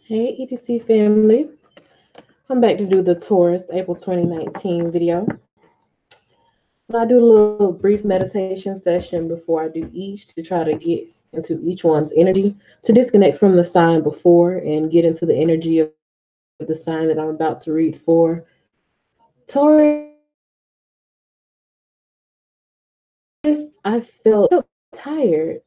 Hey EDC family, I'm back to do the Taurus April 2019 video. I do a little brief meditation session before I do each to try to get into each one's energy, to disconnect from the sign before and get into the energy of the sign that I'm about to read for. Taurus, I felt tired.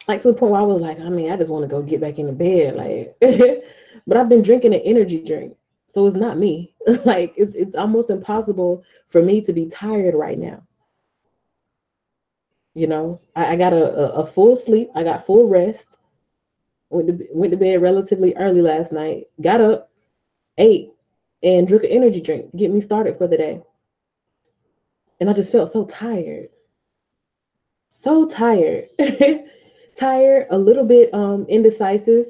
Like to the point where I was like, I just want to go get back in the bed. Like but I've been drinking an energy drink. So it's not me. Like it's almost impossible for me to be tired right now. I got a full sleep. I got full rest. Went to bed relatively early last night. Got up, ate, and drank an energy drink to get me started for the day. And I just felt so tired. So tired. Tired, a little bit indecisive,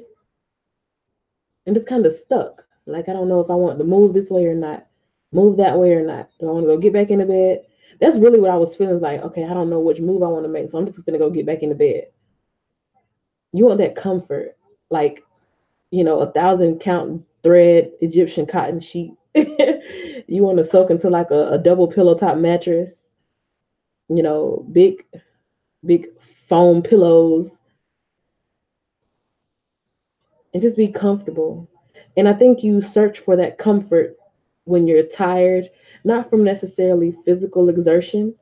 and just kind of stuck. Like I don't know if I want to move this way or not, move that way or not. Do I want to go get back into bed? That's really what I was feeling like. Okay, I don't know which move I want to make, so I'm just gonna go get back into bed. You want that comfort, like 1,000 count thread Egyptian cotton sheet. You want to soak into like a double pillow top mattress. Big foam pillows, and just be comfortable. And I think you search for that comfort when you're tired, not from necessarily physical exertion,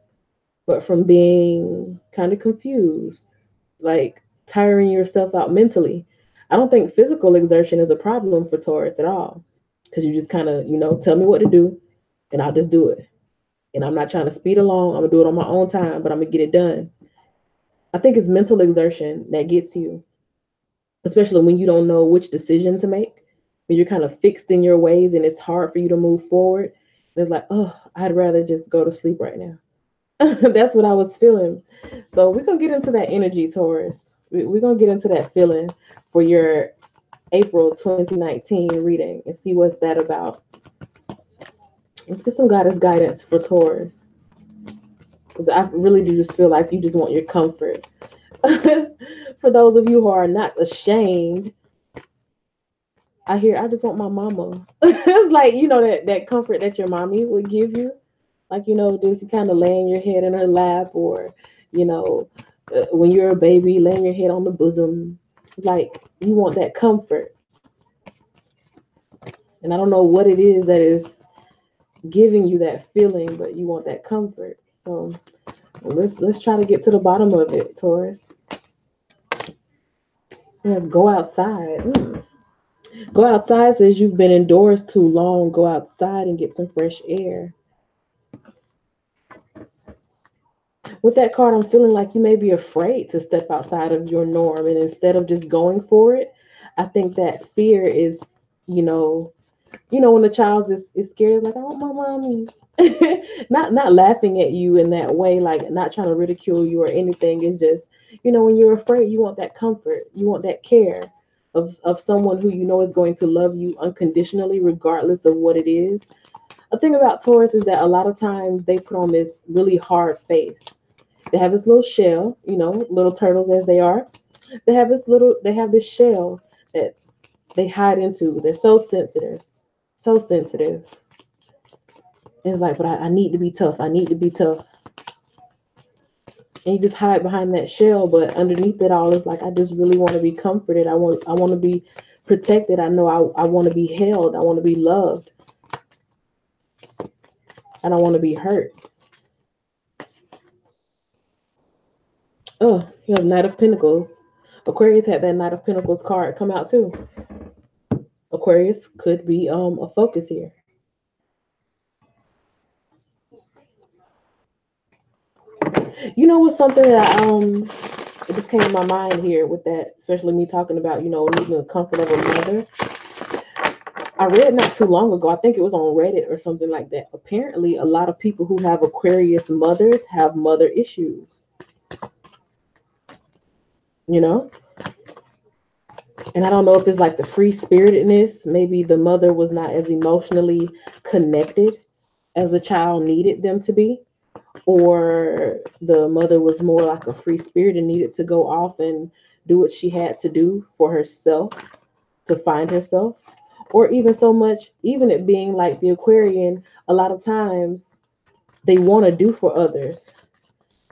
but from being kind of confused, like tiring yourself out mentally. I don't think physical exertion is a problem for Taurus at all, because you just kind of, tell me what to do and I'll just do it. And I'm not trying to speed along. I'm going to do it on my own time, but I'm going to get it done. I think it's mental exertion that gets you, especially when you don't know which decision to make, when you're kind of fixed in your ways and it's hard for you to move forward. And it's like, oh, I'd rather just go to sleep right now. That's what I was feeling. So we're gonna get into that energy, Taurus. We're gonna get into that feeling for your April 2019 reading and see what's that about. Let's get some goddess guidance for Taurus, because I really do just feel like you just want your comfort. For those of you who are not ashamed, I just want my mama. It's like, that comfort that your mommy would give you. Like, just kind of laying your head in her lap, or, you know, when you're a baby, laying your head on the bosom. Like, you want that comfort. And I don't know what it is that is giving you that feeling, but you want that comfort. So let's try to get to the bottom of it, Taurus. Yeah, go outside. Go outside says you've been indoors too long. Go outside and get some fresh air. With that card, I'm feeling like you may be afraid to step outside of your norm. And instead of just going for it, I think that fear is, you know, when the child is scared, like, I want my mommy. Not laughing at you in that way, like not trying to ridicule you or anything. It's just, when you're afraid, you want that comfort. You want that care of someone who is going to love you unconditionally, regardless of what it is. The thing about Taurus is that a lot of times they put on this really hard face. They have this little shell, little turtles as they are. They have this shell that they hide into. They're so sensitive, so sensitive. And it's like, but I need to be tough. I need to be tough. And you just hide behind that shell, but underneath it all, it's like, I just really want to be comforted. I want to be protected. I know I want to be held. I want to be loved. I don't want to be hurt. Oh, you have Knight of Pentacles. Aquarius had that Knight of Pentacles card come out too. Aquarius could be a focus here. What's something that it just came to my mind here with that, especially me talking about, needing the comfort of a mother. I read not too long ago, I think it was on Reddit or something like that. Apparently, a lot of people who have Aquarius mothers have mother issues, you know? And I don't know if it's like the free spiritedness. Maybe the mother was not as emotionally connected as the child needed them to be, or the mother was more like a free spirit and needed to go off and do what she had to do for herself to find herself. Or even so much, even it being like the Aquarian, a lot of times they want to do for others,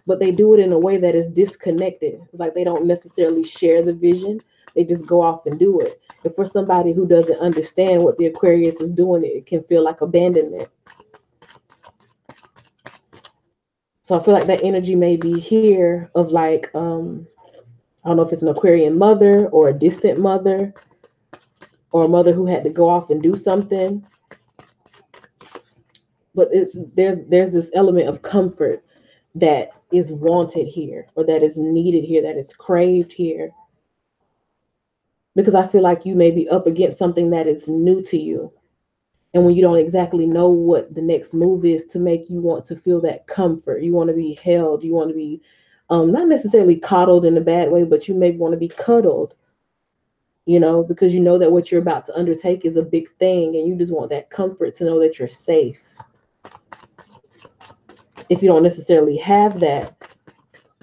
but they do it in a way that is disconnected. Like they don't necessarily share the vision. They just go off and do it. And for somebody who doesn't understand what the Aquarius is doing, it can feel like abandonment. So I feel like that energy may be here of like, I don't know if it's an Aquarian mother or a distant mother or a mother who had to go off and do something. But there's this element of comfort that is wanted here, or that is needed here, that is craved here, because I feel like you may be up against something that is new to you. And when you don't exactly know what the next move is to make you want to feel that comfort, you want to be held, you want to be not necessarily coddled in a bad way, but you maybe want to be cuddled, because you know that what you're about to undertake is a big thing and you just want that comfort to know that you're safe. If you don't necessarily have that,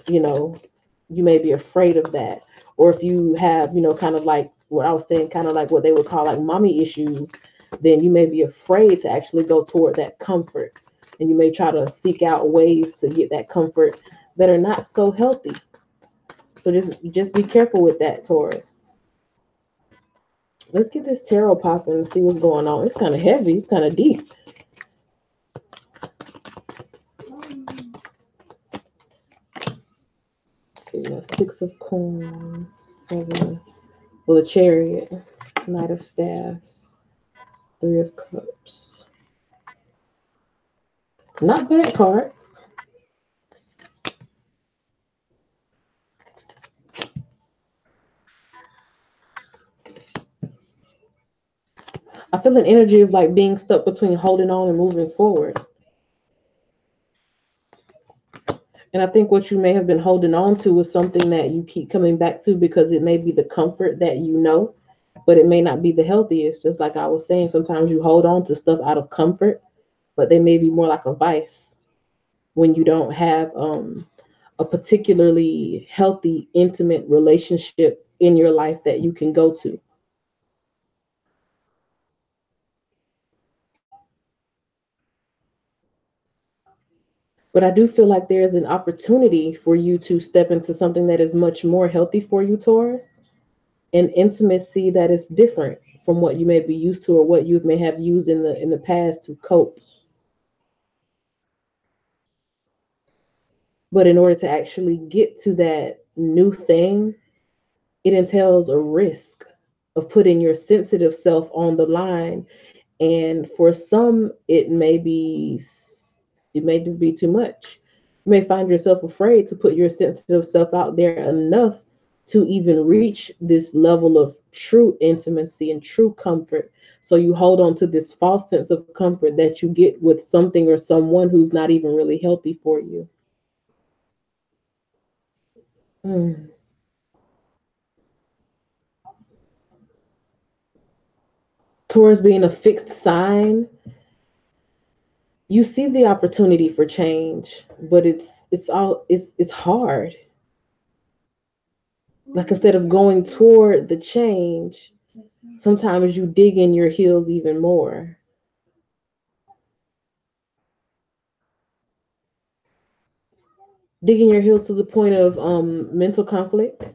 you know, you may be afraid of that. Or if you have, kind of like what I was saying, kind of like what they would call like mommy issues, then you may be afraid to actually go toward that comfort. And you may try to seek out ways to get that comfort that are not so healthy. So just be careful with that, Taurus. Let's get this tarot popping and see what's going on. It's kind of heavy. It's kind of deep. So you have Six of Coins, Seven, well, the Chariot, Knight of Staffs, Three of Cups. Not bad cards. I feel an energy of like being stuck between holding on and moving forward. And I think what you may have been holding on to is something that you keep coming back to because it may be the comfort that you know, but it may not be the healthiest. Just like I was saying, sometimes you hold on to stuff out of comfort, but they may be more like a vice when you don't have a particularly healthy, intimate relationship in your life that you can go to. But I do feel like there's an opportunity for you to step into something that is much more healthy for you, Taurus, an intimacy that is different from what you may be used to or what you may have used in the past to cope. But in order to actually get to that new thing, it entails a risk of putting your sensitive self on the line. And for some, it may just be too much. You may find yourself afraid to put your sensitive self out there enough to even reach this level of true intimacy and true comfort. So you hold on to this false sense of comfort that you get with something or someone who's not even really healthy for you. Mm. Towards being a fixed sign, you see the opportunity for change, but it's hard. Like instead of going toward the change, sometimes you dig in your heels even more. Digging your heels to the point of mental conflict.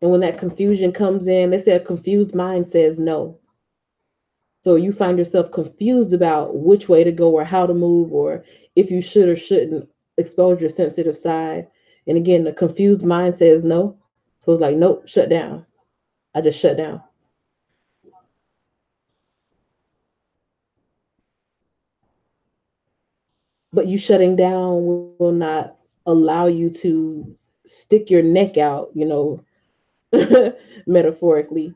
And when that confusion comes in, they say a confused mind says no. So you find yourself confused about which way to go or how to move or if you should or shouldn't expose your sensitive side. And again, the confused mind says no. So it's like, nope, shut down. I just shut down. But you shutting down will not allow you to stick your neck out, metaphorically,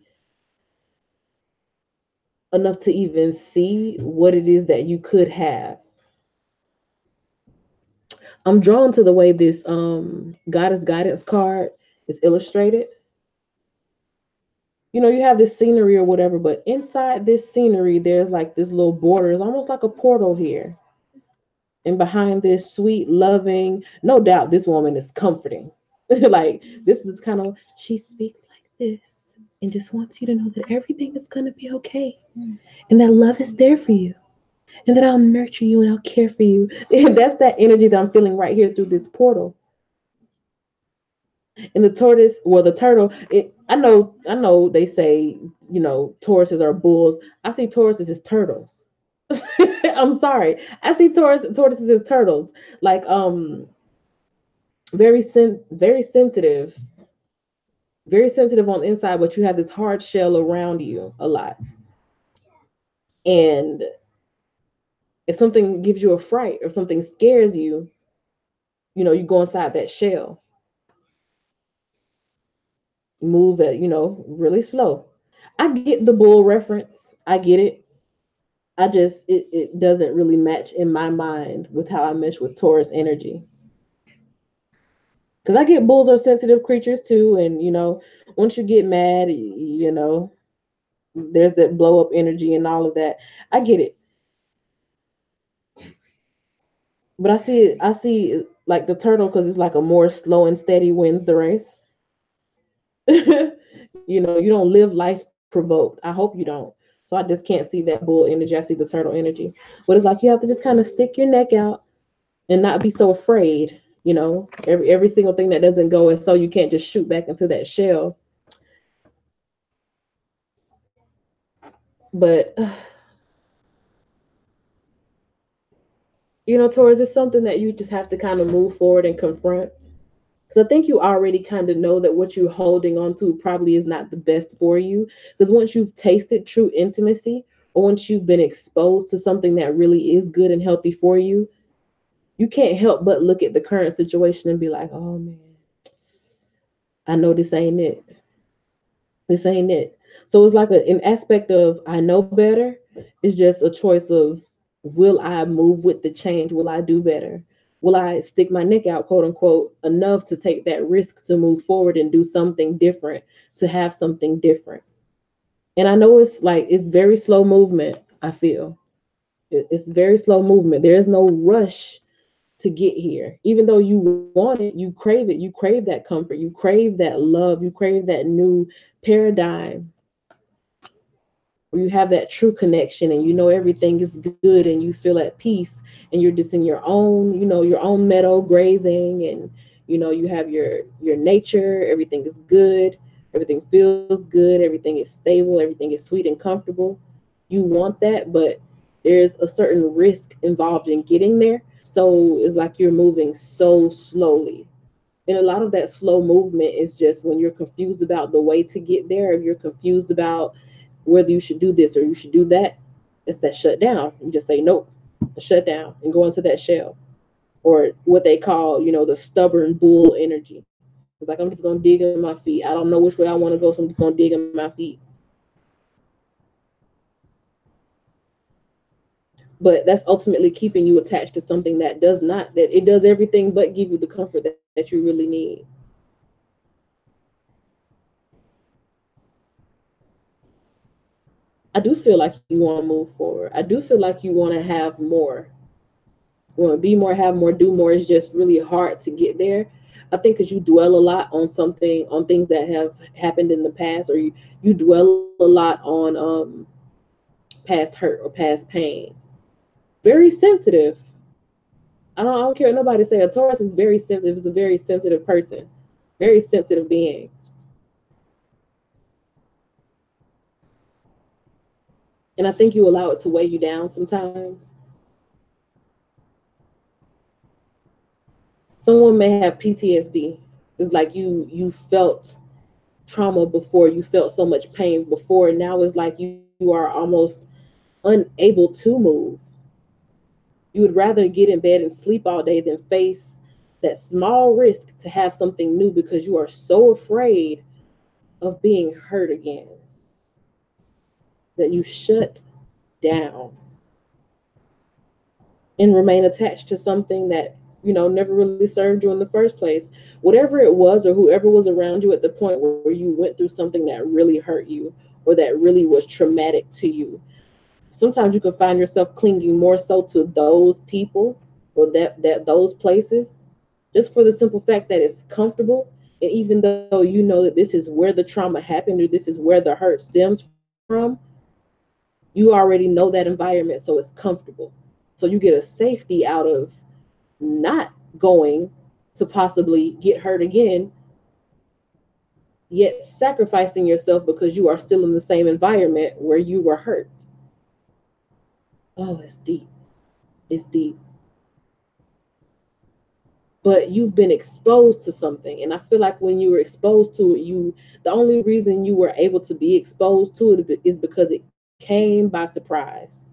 enough to even see what it is that you could have. I'm drawn to the way this goddess guidance card is illustrated. You have this scenery or whatever, but inside this scenery, there's like this little border. It's almost like a portal here. And behind this sweet, loving, no doubt this woman is comforting. Like this is kind of she speaks like this and just wants you to know that everything is gonna be okay and that love is there for you and that I'll nurture you and I'll care for you. And that's that energy that I'm feeling right here through this portal. And the tortoise, well, the turtle. I know. They say Tauruses are bulls. I see Tauruses as turtles. I'm sorry. I see tortoises as turtles. Like very sensitive, very sensitive on the inside, but you have this hard shell around you a lot. And if something gives you a fright or something scares you, you go inside that shell, move at really slow. I get the bull reference. I get it. I just it doesn't really match in my mind with how I mesh with Taurus energy. Because I get bulls are sensitive creatures too, and once you get mad, there's that blow up energy and all of that. I get it, but I see like the turtle because it's like a more slow and steady wins the race. You don't live life provoked. I hope you don't. So I just can't see that bull energy. I see the turtle energy, but it's like you have to just kind of stick your neck out and not be so afraid. Every single thing that doesn't go, and so you can't just shoot back into that shell. But Taurus is something that you just have to kind of move forward and confront. Because I think you already kind of know that what you're holding on to probably is not the best for you. Because once you've tasted true intimacy, or once you've been exposed to something that really is good and healthy for you, you can't help but look at the current situation and be like, oh man, I know this ain't it. This ain't it. So it's like an aspect of I know better. It's just a choice of will I move with the change? Will I do better? Will I stick my neck out, quote unquote, enough to take that risk to move forward and do something different, to have something different? And I know it's very slow movement. I feel it's very slow movement. There is no rush to get here. Even though you want it, you crave it. You crave that comfort. You crave that love. You crave that new paradigm where you have that true connection and everything is good and you feel at peace and you're just in your own meadow grazing, and you have your nature. Everything is good. Everything feels good. Everything is stable. Everything is sweet and comfortable. You want that, but there's a certain risk involved in getting there. So it's like you're moving so slowly. And a lot of that slow movement is just when you're confused about the way to get there, if you're confused about whether you should do this or you should do that, it's that shut down. You just say nope, shut down, and go into that shell, or what they call, the stubborn bull energy. It's like I'm just gonna dig in my feet. I don't know which way I want to go, so I'm just gonna dig in my feet. But that's ultimately keeping you attached to something that it does everything but give you the comfort that you really need. I do feel like you want to move forward. I do feel like you want to have more. You want to be more, have more, do more. It's just really hard to get there. I think because you dwell a lot on things that have happened in the past, or you dwell a lot on past hurt or past pain. Very sensitive. I don't care what nobody say. A Taurus is very sensitive. It's a very sensitive person, very sensitive being. And I think you allow it to weigh you down sometimes. Someone may have PTSD. It's like you felt trauma before, you felt so much pain before, and now it's like you are almost unable to move. You would rather get in bed and sleep all day than face that small risk to have something new because you are so afraid of being hurt again that you shut down and remain attached to something that never really served you in the first place. Whatever it was, or whoever was around you at the point where you went through something that really hurt you, or that really was traumatic to you, sometimes you can find yourself clinging more so to those people or that those places, just for the simple fact that it's comfortable, And even though you know that this is where the trauma happened or this is where the hurt stems from, you already know that environment, so it's comfortable. So you get a safety out of not going to possibly get hurt again, yet sacrificing yourself because you are still in the same environment where you were hurt. Oh, it's deep. It's deep. But you've been exposed to something. And I feel like when you were exposed to it, the only reason you were able to be exposed to it is because it came by surprise.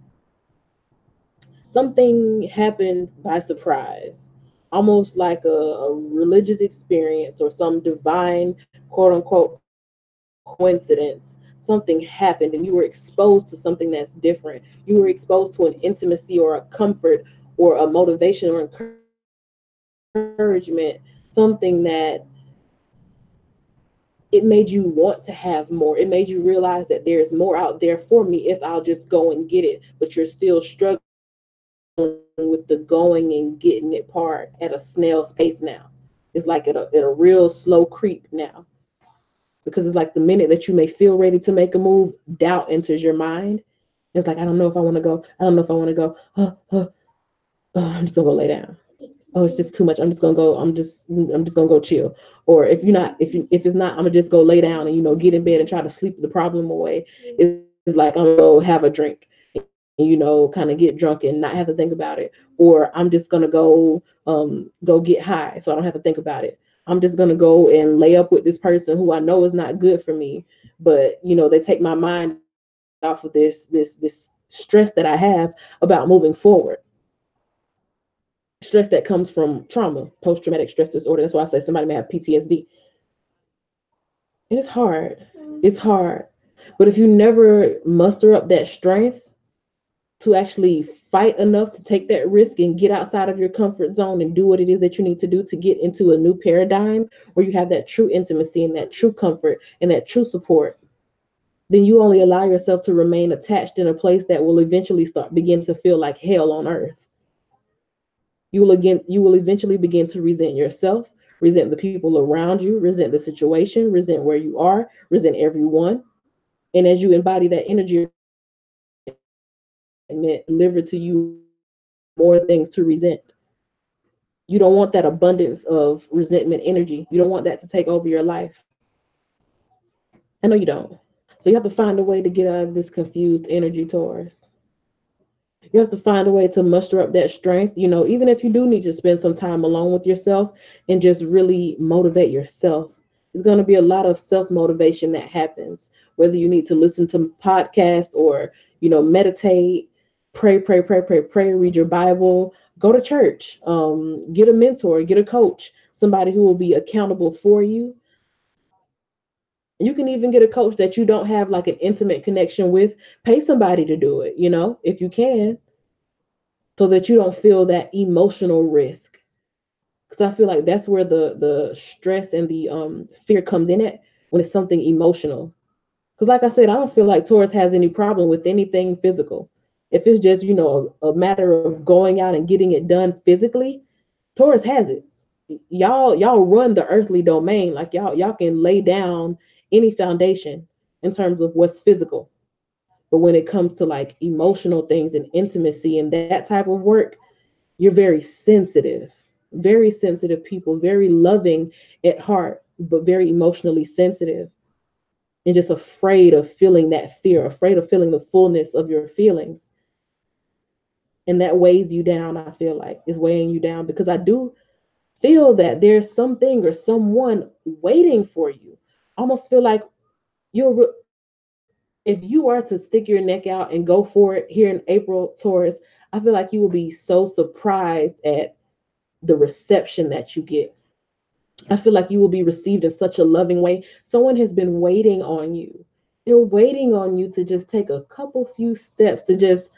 Something happened by surprise, almost like a religious experience or some divine, quote unquote, coincidence. Something happened and you were exposed to something that's different. You were exposed to an intimacy or a comfort or a motivation or encouragement, something that it made you want to have more. It made you realize that there's more out there for me if I'll just go and get it. But you're still struggling with the going and getting it part at a snail's pace now. It's like at a real slow creep now. Because it's like the minute that you may feel ready to make a move, doubt enters your mind. It's like, I don't know if I want to go. I don't know if I want to go. I'm just gonna go lay down. Oh, it's just too much. I'm just gonna go. I'm just gonna go chill. Or if you're not, if it's not, I'm gonna just go lay down and get in bed and try to sleep the problem away. It's like I'm gonna go have a drink and kind of get drunk and not have to think about it. Or I'm just gonna go get high so I don't have to think about it. I'm just gonna go and lay up with this person who I know is not good for me, but they take my mind off of this stress that I have about moving forward. Stress that comes from trauma, post traumatic stress disorder. That's why I say somebody may have PTSD. And it's hard. It's hard. But if you never muster up that strength to actually fight enough to take that risk and get outside of your comfort zone and do what it is that you need to do to get into a new paradigm where you have that true intimacy and that true comfort and that true support, then you only allow yourself to remain attached in a place that will eventually start begin to feel like hell on earth. You will eventually begin to resent yourself, resent the people around you, resent the situation, resent where you are, resent everyone. And as you embody that energy of resentment, delivered to you more things to resent. You don't want that abundance of resentment energy. You don't want that to take over your life. I know you don't. So you have to find a way to get out of this confused energy, Taurus. You have to find a way to muster up that strength, even if you do need to spend some time alone with yourself and just really motivate yourself. There's going to be a lot of self motivation that happens, whether you need to listen to podcasts or, meditate, pray, read your Bible, go to church, get a mentor, get a coach, somebody who will be accountable for you. You can even get a coach that you don't have like an intimate connection with. Pay somebody to do it, if you can, so that you don't feel that emotional risk. Because I feel like that's where the stress and the fear comes in at, when it's something emotional. Because like I said, I don't feel like Taurus has any problem with anything physical. If it's just a matter of going out and getting it done physically, Taurus has it. Y'all run the earthly domain, like y'all can lay down any foundation in terms of what's physical. But when it comes to like emotional things and intimacy and that type of work, you're very sensitive people, very loving at heart, but very emotionally sensitive and just afraid of feeling that fear, afraid of feeling the fullness of your feelings. And that weighs you down, I feel like, is weighing you down because I do feel that there's something or someone waiting for you. I almost feel like you're, if you are to stick your neck out and go for it here in April, Taurus, I feel like you will be so surprised at the reception that you get. I feel like you will be received in such a loving way. Someone has been waiting on you. They're waiting on you to just take a couple few steps to just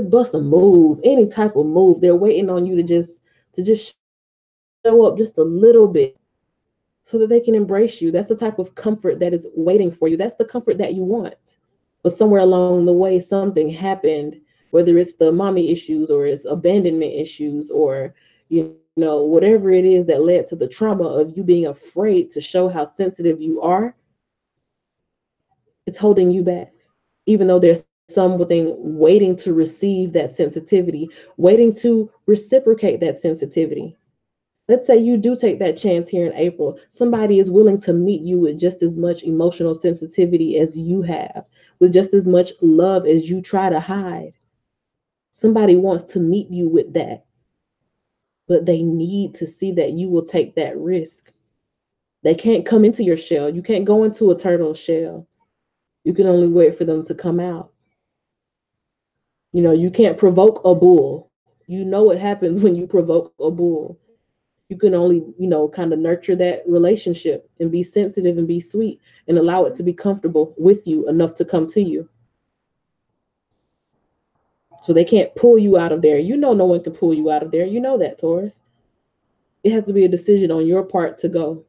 bust a move, any type of move. They're waiting on you to just show up just a little bit so that they can embrace you. That's the type of comfort that is waiting for you. That's the comfort that you want. But somewhere along the way something happened, whether it's the mommy issues or it's abandonment issues or whatever it is that led to the trauma of you being afraid to show how sensitive you are, it's holding you back. Even though there's something waiting to receive that sensitivity, waiting to reciprocate that sensitivity. Let's say you do take that chance here in April. Somebody is willing to meet you with just as much emotional sensitivity as you have, with just as much love as you try to hide. Somebody wants to meet you with that, but they need to see that you will take that risk. They can't come into your shell. You can't go into a turtle shell. You can only wait for them to come out. You can't provoke a bull. You know what happens when you provoke a bull. You can only, kind of nurture that relationship and be sensitive and be sweet and allow it to be comfortable with you enough to come to you. So they can't pull you out of there. No one can pull you out of there. You know that, Taurus. It has to be a decision on your part to go.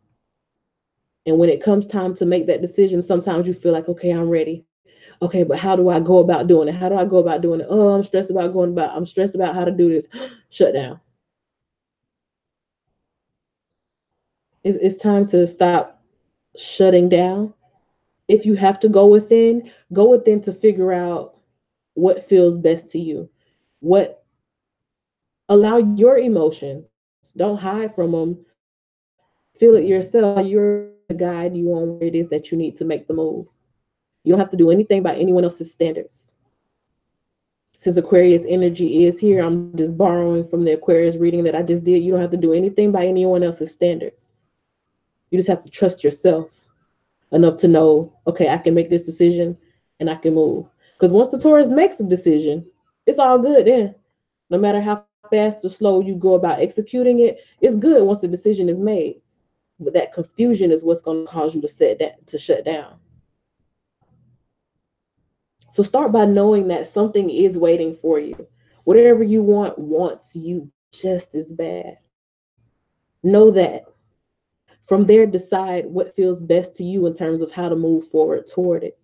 And when it comes time to make that decision, sometimes you feel like, okay, I'm ready. Okay, but how do I go about doing it? How do I go about doing it? Oh, I'm stressed about how to do this. Shut down. It's time to stop shutting down. If you have to go within to figure out what feels best to you. What Allow your emotions. Don't hide from them. Feel it yourself. Allow your emotions to guide you on where it is that you need to make the move. You don't have to do anything by anyone else's standards. Since Aquarius energy is here, I'm just borrowing from the Aquarius reading that I just did. You don't have to do anything by anyone else's standards. You just have to trust yourself enough to know, okay, I can make this decision and I can move. Because once the Taurus makes the decision, it's all good then. No matter how fast or slow you go about executing it, it's good once the decision is made. But that confusion is what's going to cause you to shut down. So start by knowing that something is waiting for you. Whatever you want wants you just as bad. Know that. From there, decide what feels best to you in terms of how to move forward toward it.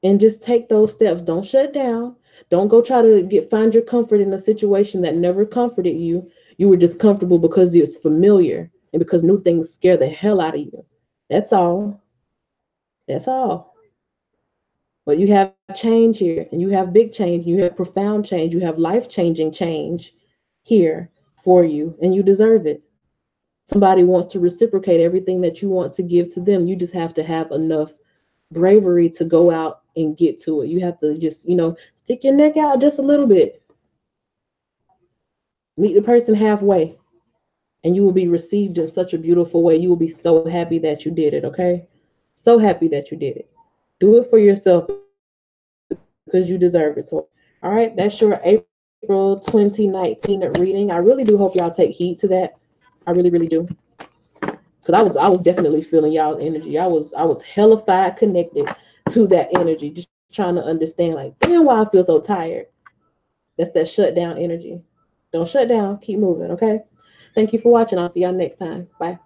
And just take those steps. Don't shut down. Don't go try to find your comfort in a situation that never comforted you. You were just comfortable because it's familiar and because new things scare the hell out of you. That's all. That's all. But you have change here, and you have big change, you have profound change, you have life-changing change here for you, and you deserve it. Somebody wants to reciprocate everything that you want to give to them. You just have to have enough bravery to go out and get to it. You have to just, stick your neck out just a little bit. Meet the person halfway, and you will be received in such a beautiful way. You will be so happy that you did it, okay? So happy that you did it. Do it for yourself because you deserve it. All right, that's your April 2019 reading. I really do hope y'all take heed to that. I really, really do. Because I was definitely feeling y'all energy. I was hellified connected to that energy, just trying to understand, like, damn, why I feel so tired. That's that shutdown energy. Don't shut down. Keep moving, okay? Thank you for watching. I'll see y'all next time. Bye.